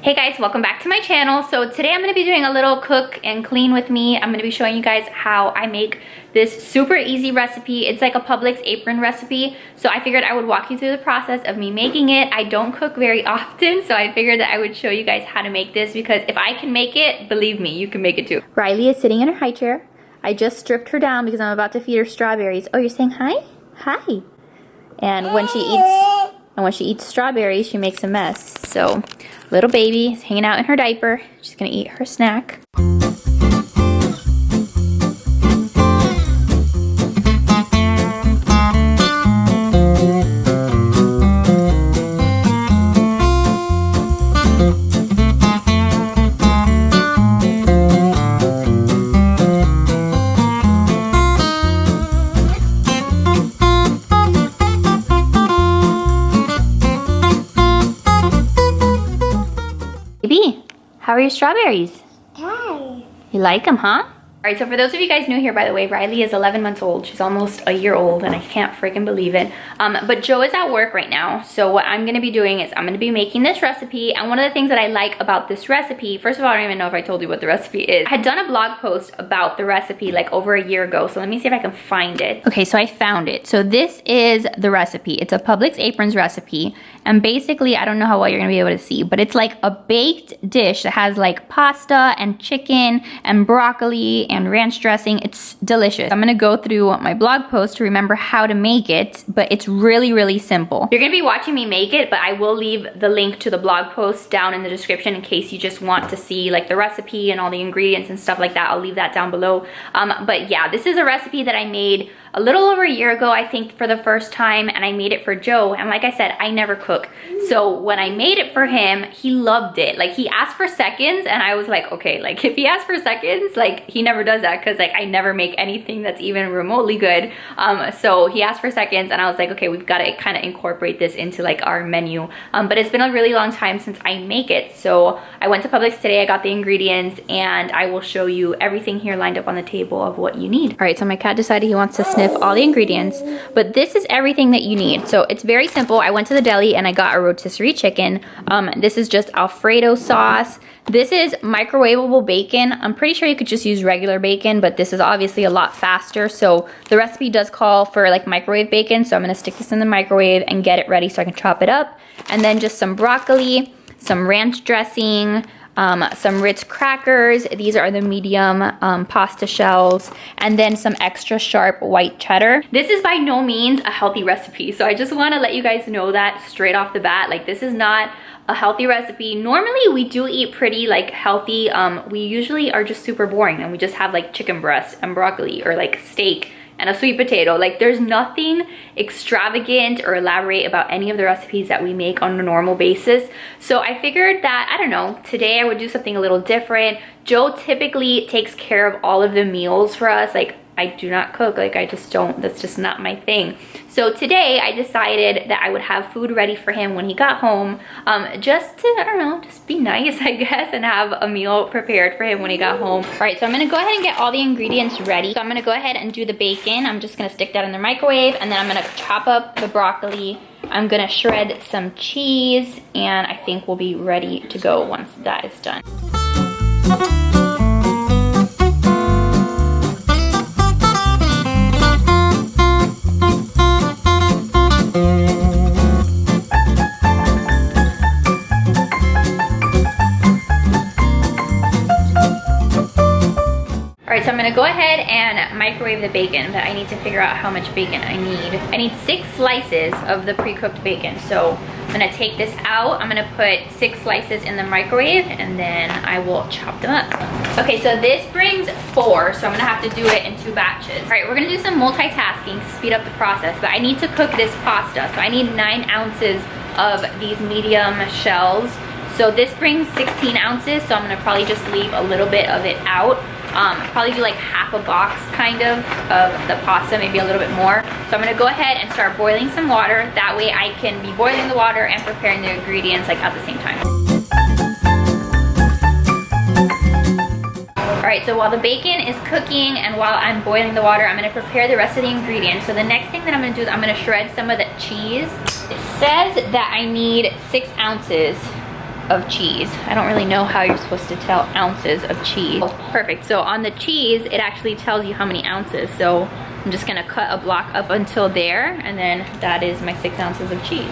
Hey guys, welcome back to my channel. So today I'm going to be doing a little cook and clean with me. I'm going to be showing you guys how I make this super easy recipe. It's like a Publix apron recipe. So I figured I would walk you through the process of me making it. I don't cook very often, so I figured that I would show you guys how to make this because if I can make it, believe me, you can make it too. Riley is sitting in her high chair. I just stripped her down because I'm about to feed her strawberries. Oh, you're saying hi? Hi. And when she eats strawberries, she makes a mess. So little baby is hanging out in her diaper. She's gonna eat her snack. Baby, how are your strawberries? Hi. You like them, huh? All right, so for those of you guys new here, by the way, Riley is 11 months old. She's almost a year old, and I can't freaking believe it. But Joe is at work right now, so what I'm gonna be doing is I'm gonna be making this recipe, and one of the things that I like about this recipe, first of all, I don't even know if I told you what the recipe is. I had done a blog post about the recipe like over a year ago, so let me see if I can find it. Okay, so I found it. So this is the recipe. It's a Publix aprons recipe, and basically, I don't know how well you're gonna be able to see, but it's like a baked dish that has like pasta and chicken and broccoli and ranch dressing. It's delicious. I'm gonna go through my blog post to remember how to make it, but it's really, really simple. You're gonna be watching me make it, but I will leave the link to the blog post down in the description in case you just want to see like the recipe and all the ingredients and stuff like that. I'll leave that down below. But yeah, this is a recipe that I made a little over a year ago, I think, for the first time, and I made it for Joe. And like I said, I never cook. So when I made it for him, he loved it. Like, he asked for seconds, and I was like, okay, like if he asks for seconds, like he never does that because like I never make anything that's even remotely good. So he asked for seconds, and I was like, okay, we've got to kind of incorporate this into like our menu. But it's been a really long time since I make it. So I went to Publix today, I got the ingredients, and I will show you everything here lined up on the table of what you need. All right, so my cat decided he wants to sniff all the ingredients, but this is everything that you need. So it's very simple. I went to the deli and I got a rotisserie chicken. This is just Alfredo sauce. This is microwavable bacon. I'm pretty sure you could just use regular bacon, but this is obviously a lot faster. So the recipe does call for like microwave bacon. So I'm gonna stick this in the microwave and get it ready so I can chop it up. And then just some broccoli, some ranch dressing, some Ritz crackers. These are the medium pasta shells, and then some extra sharp white cheddar. This is by no means a healthy recipe, so I just want to let you guys know that straight off the bat. Like, this is not a healthy recipe. Normally we do eat pretty like healthy. We usually are just super boring and we just have like chicken breast and broccoli or like steak and a sweet potato. Like, there's nothing extravagant or elaborate about any of the recipes that we make on a normal basis. So I figured that, I don't know, today I would do something a little different. Joe typically takes care of all of the meals for us. Like, I do not cook, like I just don't, that's just not my thing. So today I decided that I would have food ready for him when he got home, just to, I don't know, just be nice, I guess, and have a meal prepared for him when he got home. All right, so I'm gonna go ahead and get all the ingredients ready. So I'm gonna go ahead and do the bacon. I'm just gonna stick that in the microwave, and then I'm gonna chop up the broccoli. I'm gonna shred some cheese, and I think we'll be ready to go once that is done. So I'm gonna go ahead and microwave the bacon, but I need to figure out how much bacon I need. I need 6 slices of the pre-cooked bacon. So I'm gonna take this out. I'm gonna put 6 slices in the microwave, and then I will chop them up. Okay, so this brings 4, so I'm gonna have to do it in 2 batches. All right, we're gonna do some multitasking to speed up the process, but I need to cook this pasta. So I need 9 ounces of these medium shells. So this brings 16 ounces, so I'm gonna probably just leave a little bit of it out. Probably do like half a box kind of the pasta, maybe a little bit more. So I'm gonna go ahead and start boiling some water. That way I can be boiling the water and preparing the ingredients like at the same time. All right, so while the bacon is cooking and while I'm boiling the water, I'm gonna prepare the rest of the ingredients. So the next thing that I'm gonna do is I'm gonna shred some of the cheese. It says that I need 6 ounces of cheese. I don't really know how you're supposed to tell ounces of cheese. Oh, perfect. So on the cheese, it actually tells you how many ounces. So I'm just gonna cut a block up until there, and then that is my 6 ounces of cheese.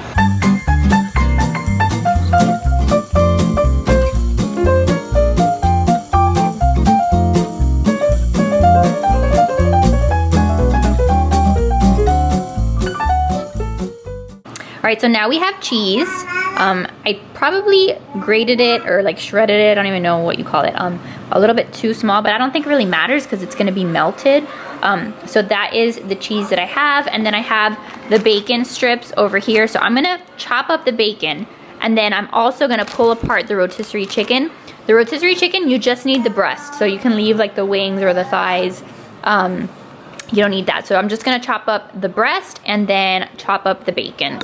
All right, so now we have cheese. I probably grated it or like shredded it. I don't even know what you call it. A little bit too small, but I don't think it really matters because it's gonna be melted. So that is the cheese that I have. And then I have the bacon strips over here. So I'm gonna chop up the bacon, and then I'm also gonna pull apart the rotisserie chicken. The rotisserie chicken, you just need the breast. So you can leave like the wings or the thighs. You don't need that. So I'm just gonna chop up the breast and then chop up the bacon.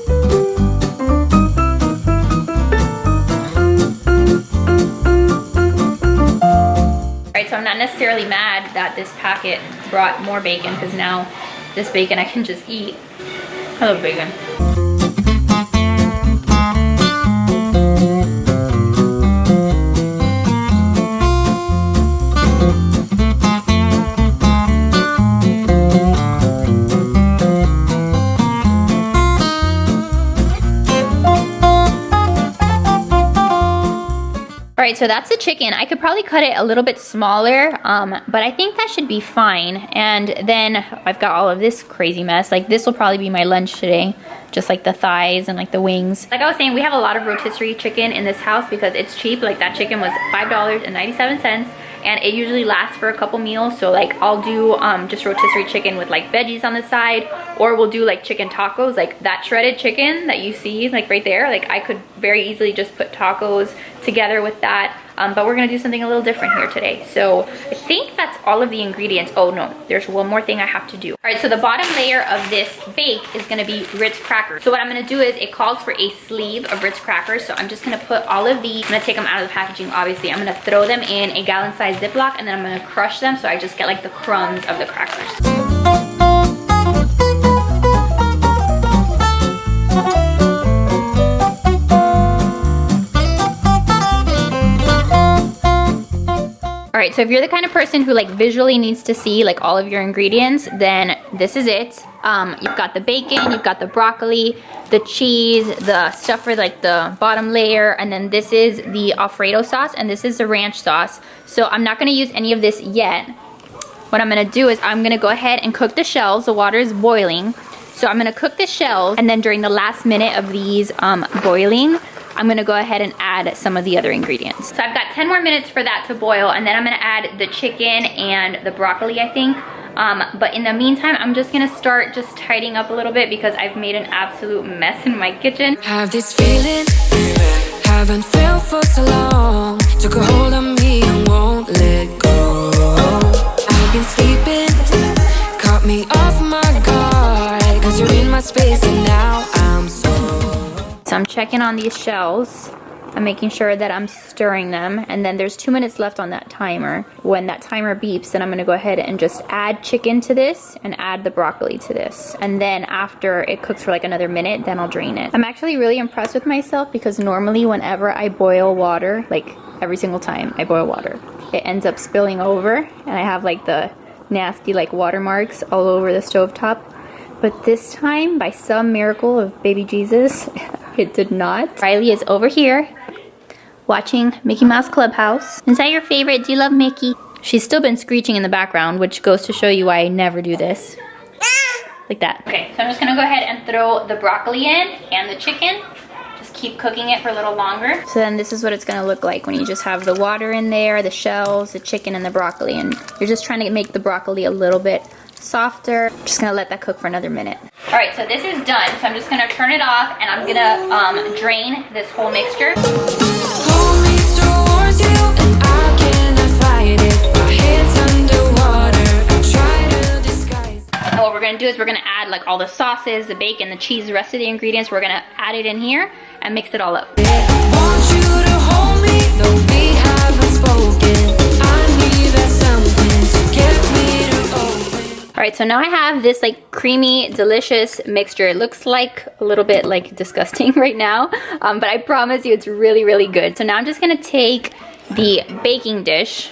Alright, so I'm not necessarily mad that this packet brought more bacon, because now this bacon I can just eat. I love bacon. All right, so that's the chicken. I could probably cut it a little bit smaller, but I think that should be fine. And then I've got all of this crazy mess. Like, this will probably be my lunch today, just like the thighs and like the wings. Like I was saying, we have a lot of rotisserie chicken in this house because it's cheap. Like, that chicken was $5.97. And it usually lasts for a couple meals. So like I'll do just rotisserie chicken with like veggies on the side, or we'll do like chicken tacos. Like that shredded chicken that you see like right there, like I could very easily just put tacos together with that. But we're gonna do something a little different here today. So I think that's all of the ingredients. Oh no, there's one more thing I have to do. All right, so the bottom layer of this bake is gonna be Ritz crackers. So what I'm gonna do is, it calls for a sleeve of Ritz crackers. So I'm just gonna put all of these, I'm gonna take them out of the packaging, obviously. I'm gonna throw them in a gallon-sized Ziploc, and then I'm gonna crush them so I just get like the crumbs of the crackers. All right, so if you're the kind of person who like visually needs to see like all of your ingredients, then this is it. You've got the bacon, you've got the broccoli, the cheese, the stuff for like the bottom layer, and then this is the Alfredo sauce, and this is the ranch sauce. So I'm not gonna use any of this yet. What I'm gonna do is I'm gonna go ahead and cook the shells. The water is boiling. So I'm gonna cook the shells, and then during the last minute of these boiling, I'm gonna go ahead and add some of the other ingredients. So I've got 10 more minutes for that to boil, and then I'm gonna add the chicken and the broccoli, I think. But in the meantime, I'm just gonna start just tidying up a little bit because I've made an absolute mess in my kitchen. Have this feeling, haven't felt for so long. Took a hold on me and won't let go. I've been sleeping, caught me off my guard, cause you're in my space and now I'm so I'm checking on these shells. I'm making sure that I'm stirring them, and then there's 2 minutes left on that timer. When that timer beeps, then I'm gonna go ahead and just add chicken to this and add the broccoli to this. And then after it cooks for like another minute, then I'll drain it. I'm actually really impressed with myself because normally whenever I boil water, like every single time I boil water, it ends up spilling over, and I have like the nasty like watermarks all over the stovetop. But this time, by some miracle of baby Jesus, it did not. Riley is over here watching Mickey Mouse Clubhouse. Is that your favorite? Do you love Mickey? She's still been screeching in the background, which goes to show you why I never do this. Like that. Okay, so I'm just gonna go ahead and throw the broccoli in and the chicken. Just keep cooking it for a little longer. So then this is what it's gonna look like when you just have the water in there, the shells, the chicken, and the broccoli, and you're just trying to make the broccoli a little bit softer. Just gonna let that cook for another minute. All right, so this is done. So I'm just gonna turn it off, and I'm gonna drain this whole mixture. hold me towards you and I cannot fight it. My head's underwater, I try to disguise. And what we're gonna do is we're gonna add like all the sauces, the bacon, the cheese, the rest of the ingredients. We're gonna add it in here and mix it all up. Want you to hold me, though we haven't spoken. I need that something to get me to open. All right, so now I have this like creamy, delicious mixture. It looks like a little bit like disgusting right now, but I promise you it's really, really good. So now I'm just gonna take the baking dish.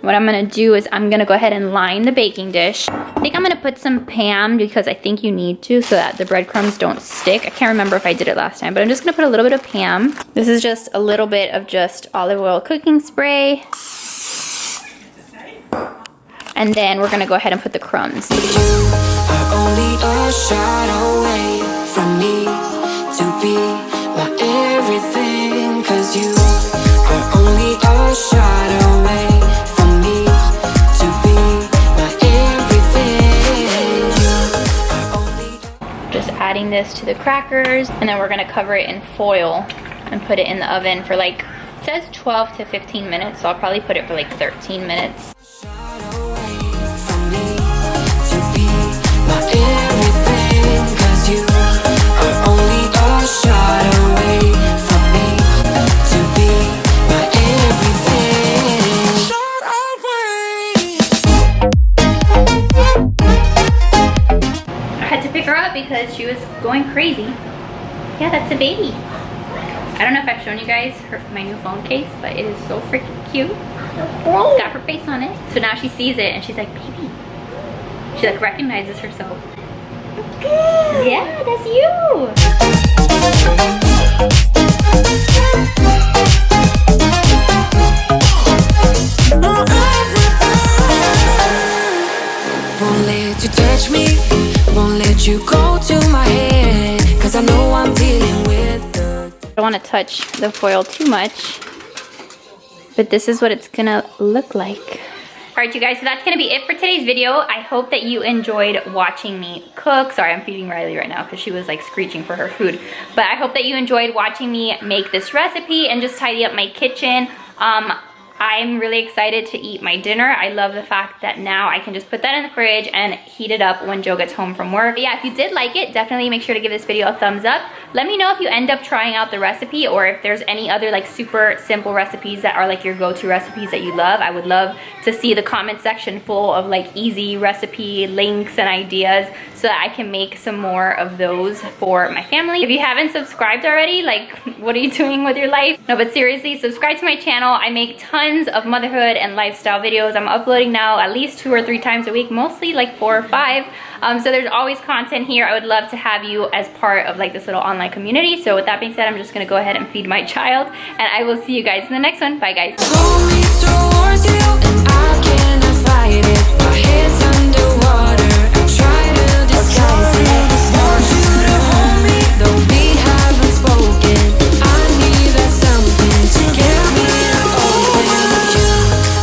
What I'm gonna do is I'm gonna go ahead and line the baking dish. I think I'm gonna put some Pam because I think you need to so that the breadcrumbs don't stick. I can't remember if I did it last time, but I'm just gonna put a little bit of Pam. This is just a little bit of just olive oil cooking spray. And then we're gonna go ahead and put the crumbs. You are only a shot away from me to be my everything. 'Cause you are only a shot away from me to be my everything. You are only Just adding this to the crackers, and then we're gonna cover it in foil and put it in the oven for like, it says 12 to 15 minutes, so I'll probably put it for like 13 minutes. Because she was going crazy. Yeah, that's a baby. I don't know if I've shown you guys my new phone case, but it is so freaking cute. It's got her face on it. So now she sees it and she's like, baby. She like recognizes herself. Yeah, that's you. Won't let you touch me, won't let you go to my head, 'cause I know I'm dealing with the... I don't want to touch the foil too much, but this is what it's gonna look like. Alright you guys, so that's gonna be it for today's video. I hope that you enjoyed watching me cook. Sorry, I'm feeding Riley right now because she was like screeching for her food. But I hope that you enjoyed watching me make this recipe and just tidy up my kitchen. I'm really excited to eat my dinner. I love the fact that now I can just put that in the fridge and heat it up when Joe gets home from work. But yeah, if you did like it, definitely make sure to give this video a thumbs up. Let me know if you end up trying out the recipe or if there's any other like super simple recipes that are like your go-to recipes that you love. I would love to see the comment section full of like easy recipe links and ideas so that I can make some more of those for my family. If you haven't subscribed already, like what are you doing with your life? No, but seriously, subscribe to my channel. I make tons of motherhood and lifestyle videos. I'm uploading now at least 2 or 3 times a week, mostly like 4 or 5. So there's always content here. I would love to have you as part of like this little online community. So with that being said, I'm just gonna go ahead and feed my child and I will see you guys in the next one. Bye guys. Pull me towards you and I cannot fight it. My head's underwater, I try to disguise it. Want you to hold me, though we haven't spoken. I need that something to get me open. You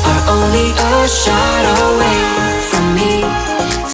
are only a shot away